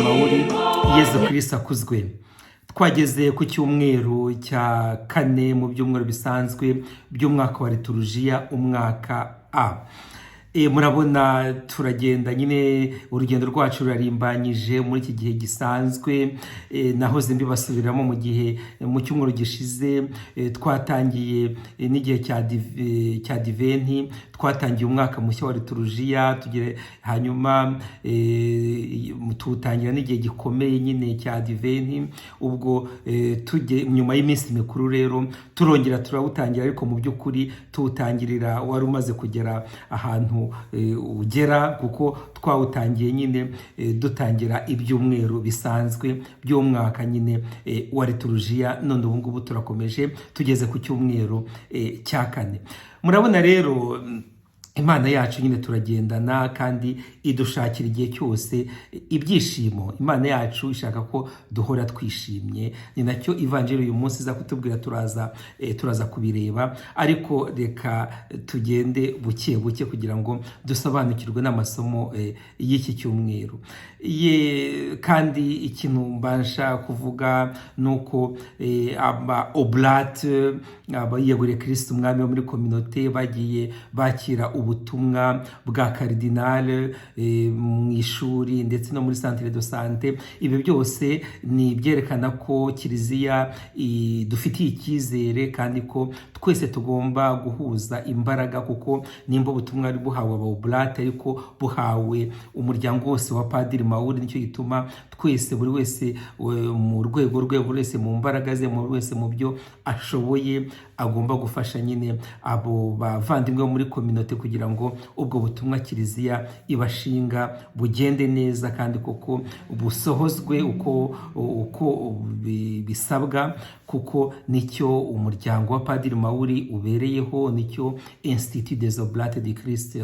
Mawuri. Yezu Kristo akuzwe. Twageze ku cyumweru cya kane mu byumweru bisanzwe by'umwaka wa liturujia, umwaka A. Murabona turagenda nyine urugendo rwacu rurarimbanyije muri iki gihe gisanzwe, naho zimbi basubiramo mu cyumweru gishize twatangiye n'igihe cya diventi, twatangiye umwaka mushya wa liturujia, hanyuma tutangira n'igihe gikomeye nyine cya diventi. Ubwo tujye nyuma y'iminsi mikuru rero turongera turawutangira, ariko mu by'ukuri tuwutangirira wari umaze kugera ahantu ugera, kuko twawutangiye nyine dutangira ibyumweru bisanzwe by'umwaka nyine wa liturujia. None ubu ngubu turakomeje tugeze ku cyumweru cya kane. Murabona rero Imana yacu nyine turagendana kandi idushakira igihe cyose ibyishimo. Imana yacu ishaka ko duhora twishimye, ni nacyo ivanjiri uyu munsi iza kutubwira. Turaza kubireba, ariko reka tugende buke buke kugira ngo dusobanukirwe n'amasomo y'iki cyumweru. Kandi ikintu mbasha kuvuga nuko aba oblate, abayeguriye Kristo umwami wo muri kominote, bagiye bakira ubutumwa bwa karidinale mu ishuri ndetse no muri centre de santé. Ibi byose ni byerekana ko kiliziya dufitiye icyizere kandi ko twese tugomba guhuza imbaraga, kuko nimba ubutumwa ari buhawe abaoblate ariko buhawe umuryango wose wa Padiri Mawuri, nicyo gituma twese, buri wese mu rwego rwe, buri wese mu mbaraga ze, buri wese mu byo ashoboye agomba gufasha nyine abo bavandimwe muri kominote kugira ngo ubwo butumwa kiliziya ibashinga bugende neza kandi koko busohozwe uko bisabwa, kuko nicyo umuryango wa Padiri Mawuri ubereyeho, nicyo Institut des Oblates du Christ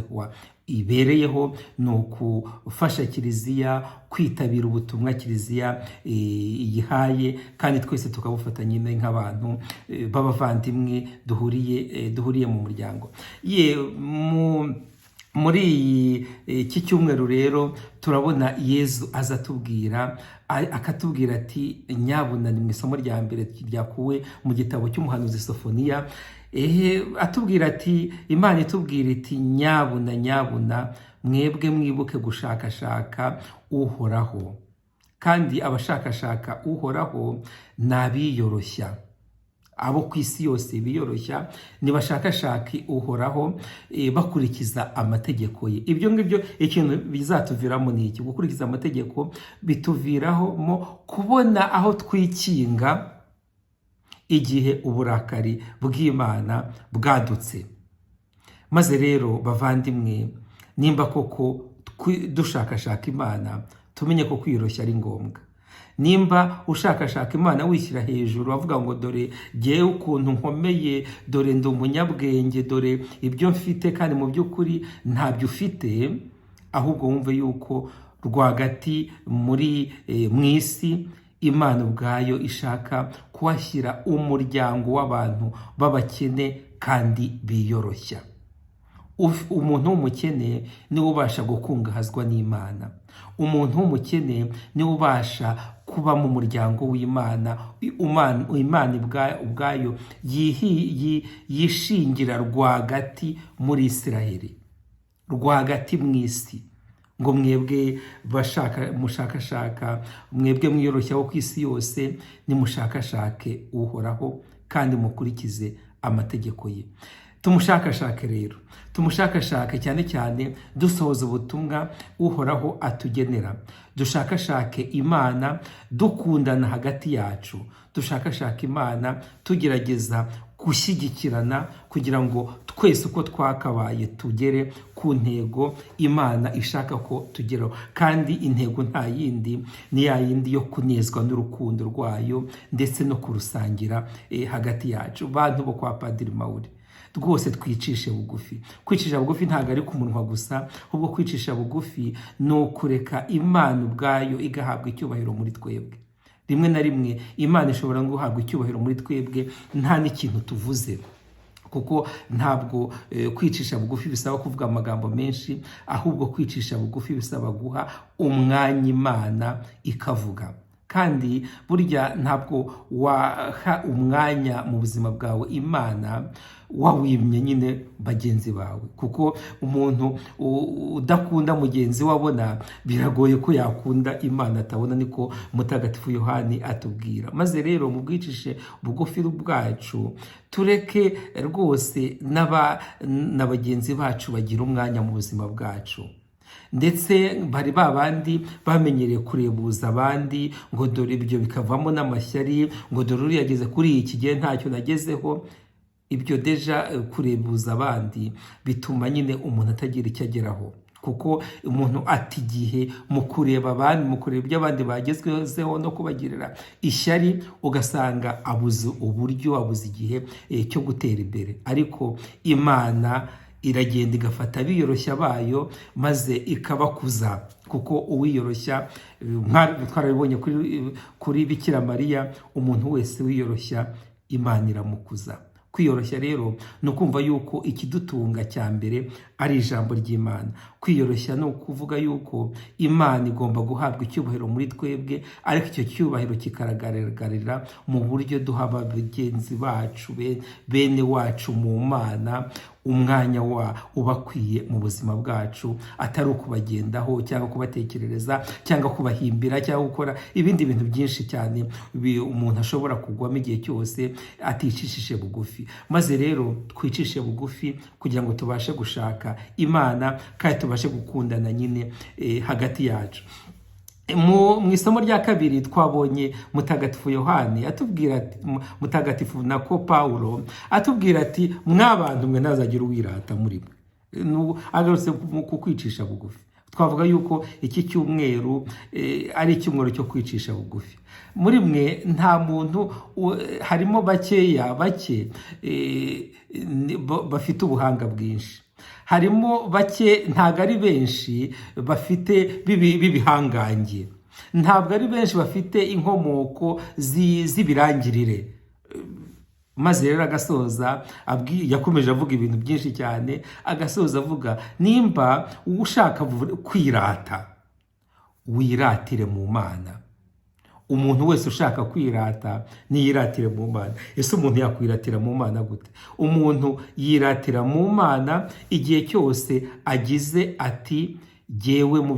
ibereyeho, ni ukufasha kiliziya kwitabira ubutumwa kiliziya iyihaye, kandi twese tukabufata nyine nk'abantu b'abavandimwe duhuriye mu muryango. Muri iki cyumweru rero turabona Yezu aza akatubwira ati nyabuna, ni mu isomo rya mbere ryakuwe mu gitabo cy'umuhanuzi Sofoniya. Atubwira ati, Imana itubwira iti, nyabuna mwebwe mwibuke gushakashaka uhoraho, kandi abashakashaka uhoraho n'abiyoroshya. Abo ku isi yose biyoroshya nibashakashaki uhoraho bakurikiza amategeko ye. Ibyo ngibyo ikintu bizatuviramo ni iki? Gukurikiza amategeko bituviraho mo kubona aho twikinga igihe uburakari bw'Imana bwadutse. Maze rero bavandimwe, nimba koko dushakashaka Imana, tumenye ko kwiyoroshya ari ngombwa. Nimba ushakashaka Imana wishyira hejuru, avuga ngo dore jyewe ukuntu nkomeye, dore ndi umunyabwenge, dore ibyo mfite, kandi mu by'ukuri ntabyo ufite, ahubwo wumve yuko rwagati mu isi Imana ubwayo ishaka kuhashyira umuryango w'abantu b'abakene kandi biyoroshya. Umuntu w'umukene niwe ubasha gukungahazwa n'Imana. Umuntu w'umukene niwe ubasha kuba mu muryango w'Imana. Imana ubwayo yishingira rwagati muri Isiraheli, rwagati mu isi, ngo mwebwe mushakashaka, mwebwe mwiyoroshya wo ku isi yose, nimushakashake uhoraho kandi mukurikize amategeko ye. Tumushakashake rero, tumushakashake cyane cyane dusohoza ubutumwa uhoraho atugenera. Dushakashake Imana dukundana hagati yacu, dushakashake Imana tugerageza gushyigikirana kugira ngo twese uko twakabaye tugere ku ntego Imana ishaka ko tugeraho. Kandi intego nta yindi, ni ya yindi yo kunezwa n'urukundo rwayo ndetse no kurusangira hagati yacu. Bantu bo kwa Padiri Mawuri, rwose twicishe bugufi. Kwicisha bugufi ntabwo ari ku munwa gusa, ahubwo kwicisha bugufi ni ukureka Imana ubwayo igahabwa icyubahiro muri twebwe. Rimwe na rimwe Imana ishobora guhabwa icyubahiro muri twebwe nta n'ikintu tuvuze, kuko ntabwo kwicisha bugufi bisaba kuvuga amagambo menshi, ahubwo kwicisha bugufi bisaba guha umwanya Imana ikavuga. Kandi burya ntabwo waha umwanya mu buzima bwawe Imana wawimye nyine bagenzi bawe, kuko umuntu udakunda mugenzi we abona biragoye ko yakunda Imana atabona, niko Mutagatifu Yohani atubwira. Maze rero mu bwicishe bugufi bwacu tureke rwose na bagenzi bacu bagira umwanya mu buzima bwacu. Ndetse bari babandi bamenyereye kurebuza abandi ngo dore ibyo bikavamo n'amashyari, ngo dore uri yageze kuri iki gihe ntacyo nagezeho. Ibyo deja kurebuza abandi bituma nyine umuntu atagira icyo ageraho, kuko umuntu ata igihe mu kureba abandi, mu kureba ibyo abandi bagezweho no kubagirira ishyari, ugasanga abuze uburyo, abuze igihe cyo gutera imbere. Ariko Imana iragenda igafata abiyoroshya bayo maze ikabakuza, kuko uwiyoroshya, twarabibonye kuri Bikira Mariya, umuntu wese wiyoroshya Imana iramukuza. Kwiyoroshya rero ni ukumva yuko ikidutunga cya mbere ari ijambo ry'Imana. Kwiyoroshya ni ukuvuga yuko Imana igomba guhabwa icyubahiro muri twebwe, ariko icyo cyubahiro kikagaragarira mu buryo duha bagenzi bacu, bene wacu mu Mana umwanya ubakwiye mu buzima bwacu, atari ukubagendaho cyangwa kubatekerereza cyangwa kubahimbira cyangwa gukora ibindi bintu byinshi cyane umuntu ashobora kugwamo igihe cyose aticishije bugufi. Maze rero twicishe bugufi kugira ngo tubashe gushaka Imana kandi tubashe gukundana nyine hagati yacu. Mu isomo rya kabiri twabonye Mutagatifu Yohani atubwira ati, Mutagatifu nako Pawulo atubwira ati, mwabantu mwe ntazagira uwirata muri mwe. Agarutse ku kwicisha bugufi. Twavuga yuko iki cyumweru ari icyumweru cyo kwicisha bugufi. Muri mwe nta muntu, harimo bake bafite ubuhanga bwinshi. Harimo bake, ntabwo ari benshi bafite b'ibihangange. Ntabwo ari benshi bafite inkomoko z'ibirangirire. Maze rero agasoza yakomeje avuga ibintu byinshi cyane, agasoza avuga, nimba ushaka kwirata, wiratire mu Mana. Umuntu wese ushaka kwirata niyiratire mu Mana. Ese umuntu yakwiratira mu Mana gute? Umuntu yiratira mu Mana igihe cyose agize ati, jyewe mu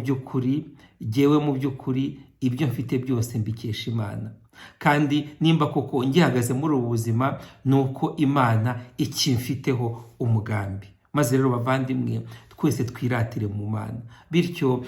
by'ukuri ibyo mfite byose mbikesha Imana. Kandi nimba koko ngihagaze muri ubu buzima, nuko Imana ikimfiteho umugambi. Maze rero bavandimwe, twese twiratire mu Mana, bityo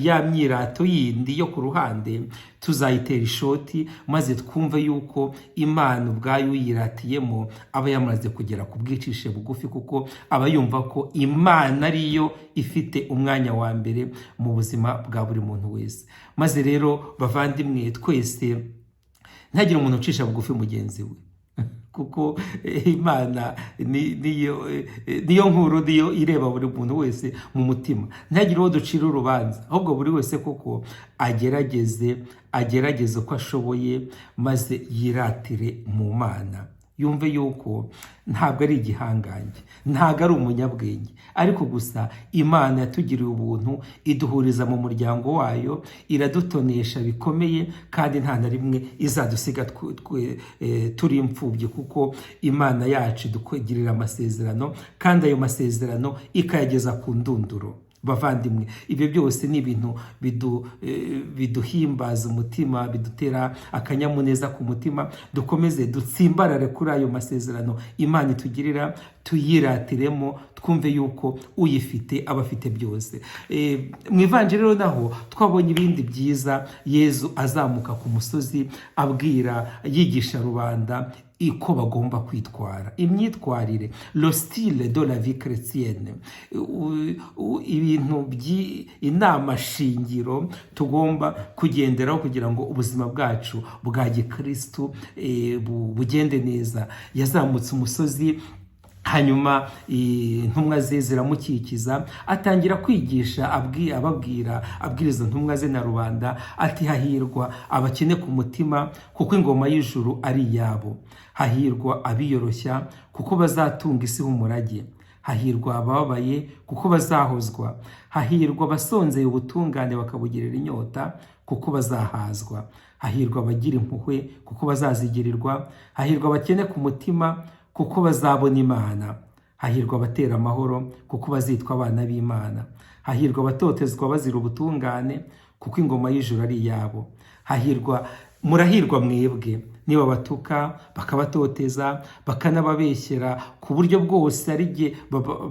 ya myirato yindi yo ku ruhande tuzayitera ishoti, maze twumve yuko Imana ubwayo uyiratiyemo aba yamaze kugera ku bwicishe bugufi, kuko aba yumva ko Imana ariyo ifite umwanya wa mbere mu buzima bwa buri muntu wese. Maze rero bavandimwe, twese ntagire umuntu ucisha bugufi mugenzi we, kuko Imana niyo nkuru, niyo ireba buri muntu wese mu mutima. Ntagire uwo ducira urubanza, ahubwo buri wese koko agerageze uko ashoboye, maze yiratire mu Mana. Yumve yuko ntabwo ari igihangange, ntabwo ari umunyabwenge, ariko gusa Imana yatugiriye ubuntu, iduhuriza mu muryango wayo, iradutonesha bikomeye, kandi nta na rimwe izadusiga turi imfubyi, kuko Imana yacu idukugirira amasezerano, kandi ayo masezerano ikayageza ku ndunduro. Bavandimwe, ibyo byose ni ibintu biduhimbaza umutima, bidutera akanyamuneza ku mutima. Dukomeze dutsimbarare kuri ayo masezerano Imana itugirira, tuyiratiremo, twumve yuko uyifite aba afite byose. Mu Ivanjiri rero naho twabonye ibindi byiza. Yezu azamuka ku musozi yigisha rubanda uko bagomba kwitwara, imyitwarire, le style de la vie chrétienne, ibintu inama shingiro tugomba kugenderaho kugira ngo ubuzima bwacu bwa gikristo bugende neza. Yazamutse umusozi hanyuma intumwa ze ziramukikiza, atangira kwigisha abwira izo ntumwa ze na rubanda ati hahirwa abakene ku mutima kuko ingoma y'ijuru ari iyabo, hahirwa abiyoroshya kuko bazatunga isi h'umurage, hahirwa abababaye kuko bazahozwa, hahirwa abasonzeye ubutungane bakabugirira inyota kuko bazahazwa, hahirwa abagira impuhwe kuko bazazigirirwa, hahirwa abakene ku mutima kuko bazabona Imana, hahirwa abatera amahoro kuko bazitwa abana b'Imana, hahirwa abatotezwa bazira ubutungane kuko ingoma y'ijuru ari iyabo, murahirwa mwebwe niba batuka bakabatoteza bakanababeshyera ku buryo bwose ari jye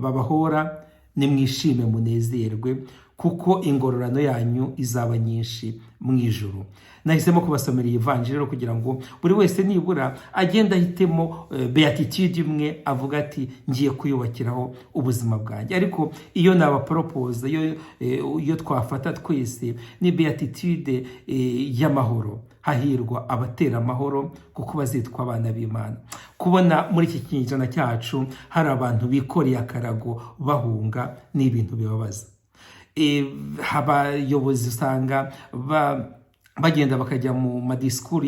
babahora, nimwishime munezerwe kuko ingororano yanyu izaba nyinshi mu ijuru. Nahisemo kubasomera iyi vanjiri kugira ngo buri wese nibura agenda ahitemo beatitude imwe avuga ati ngiye kuyubakiraho ubuzima bwanjye. Ariko iyo nabaporopoza, iyo twafata twese ni beatitude y'amahoro. Hahirwa abatera amahoro kuko bazitwa abana b'Imana. Kubona muri iki kinyejana cyacu hari abantu bikoreye akarago bahunga ni ibintu bibabaza. Abayobozi usanga bagenda bakajya mu madisikuru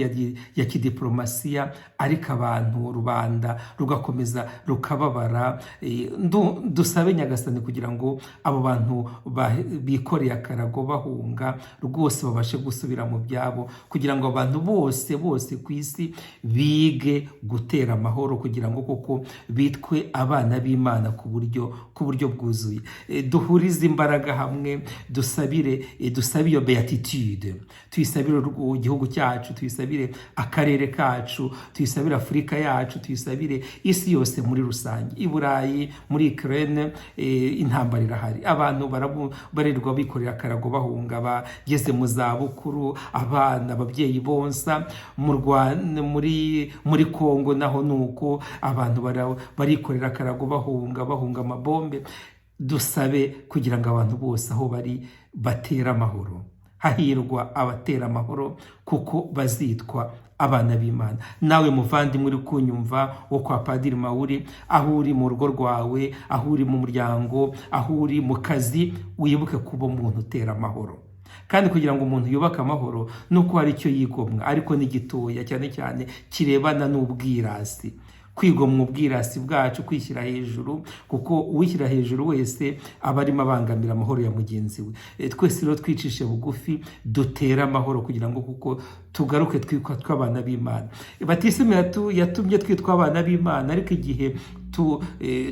ya kidiplomasiya, ariko abantu rubanda rugakomeza rukababara. Dusabe Nyagasani kugira ngo abo bantu bikoreye akarago bahunga rwose babashe gusubira mu byabo, kugira ngo abantu bose ku isi bige gutera amahoro, kugira ngo koko bitwe abana b'Imana ku buryo bwuzuye. Duhurize imbaraga hamwe, dusabe iyo beatitude, tuyisabire igihugu cyacu, tuyisabire akarere kacu, tuyisabire Afurika yacu, tuyisabire isi yose muri rusange. I Burayi, muri Ukraine, intambara irahari, abantu barirwa bikorera akarago bahunga, bageze mu zabukuru, abana, ababyeyi bonsa. Mu Rwanda, muri Kongo naho nuko abantu barikorera akarago bahunga amabombe. Dusabe kugira ngo abantu bose aho bari batera amahoro. Hahirwa abatera amahoro kuko bazitwa abana b'Imana. Nawe muvandimwe uri kunyumva wo kwa Padiri Mawuri, aho uri mu rugo rwawe, aho uri mu muryango, aho uri mu kazi, wibuke kuba umuntu utera amahoro. Kandi kugira ngo umuntu yubake amahoro nuko hari icyo yigomwa, ariko ni gitoya, cyane cyane kirebana n'ubwirasi. Kwigomwa ubwirasi bwacu, kwishyira hejuru, kuko uwishyira hejuru wese aba arimo abangamira amahoro ya mugenzi we. Twese rero twicishe bugufi, dutera amahoro kugira ngo kuko tugaruke twitwa abana b'Imana. Batisimu yatumye twitwa abana b'Imana, ariko igihe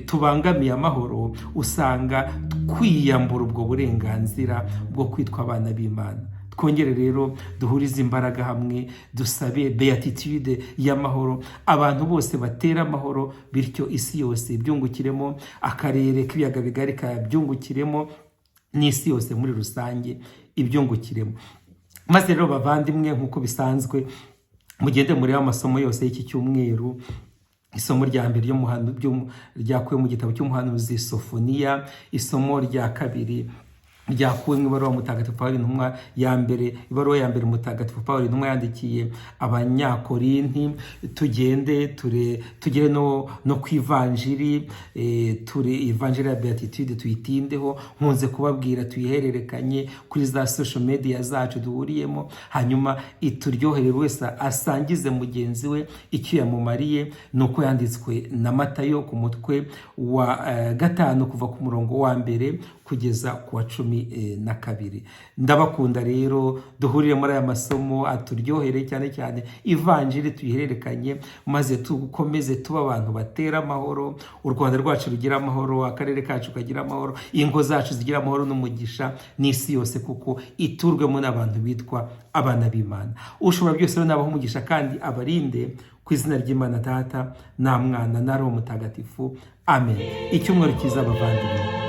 tubangamiye amahoro usanga kwiyambura ubwo burenganzira bwo kwitwa abana b'Imana. Twongere rero duhurize imbaraga hamwe, dusabe beatitude y'amahoro, abantu bose batera amahoro, bityo isi yose ibyungukiremo, akarere k'ibiyaga bigari kabyungukiremo, n'isi yose muri rusange ibyungukiremo. Maze rero bavandimwe, nk'uko bisanzwe, mugende muri amasomo yose y'iki cyumweru. Isomo rya mbere ryakuwe mu gitabo cy'umuhanuzi Sofoniya, isomo rya kabiri ryakuwe mu ibaruwa mutagatifu Pawulo intumwa ya mbere, ibaruwa ya mbere mutagatifu Pawulo intumwa yandikiye Abanyakorinti. Tugere no ku ivanjiri, ivanjiri ya beatitude tuyitindeho. Nkunze kubabwira tuyihererekanye kuri za social media zacu duhuriyemo, hanyuma ituryohere wese asangize mugenzi we icyo yamumariye. Nuko yanditswe na Matayo ku mutwe wa 5 kuva ku murongo wa 1 kugeza ku wa 12. Ndabakunda rero, duhurire muri aya masomo aturyohere, cyane cyane ivanjiri tuyihererekanye, maze tukomeze tuba abantu batera amahoro, u Rwanda rwacu rugira amahoro, akarere kacu kagira amahoro, ingo zacu zigira amahoro n'umugisha, n'isi yose kuko iturwemo n'abantu bitwa abana b'Imana. Ushobora byose rero nabaho umugisha kandi abarinde, ku izina ry'Imana Data na Mwana na Roho Mutagatifu. Amen. Icyumweru cyiza bavandimwe.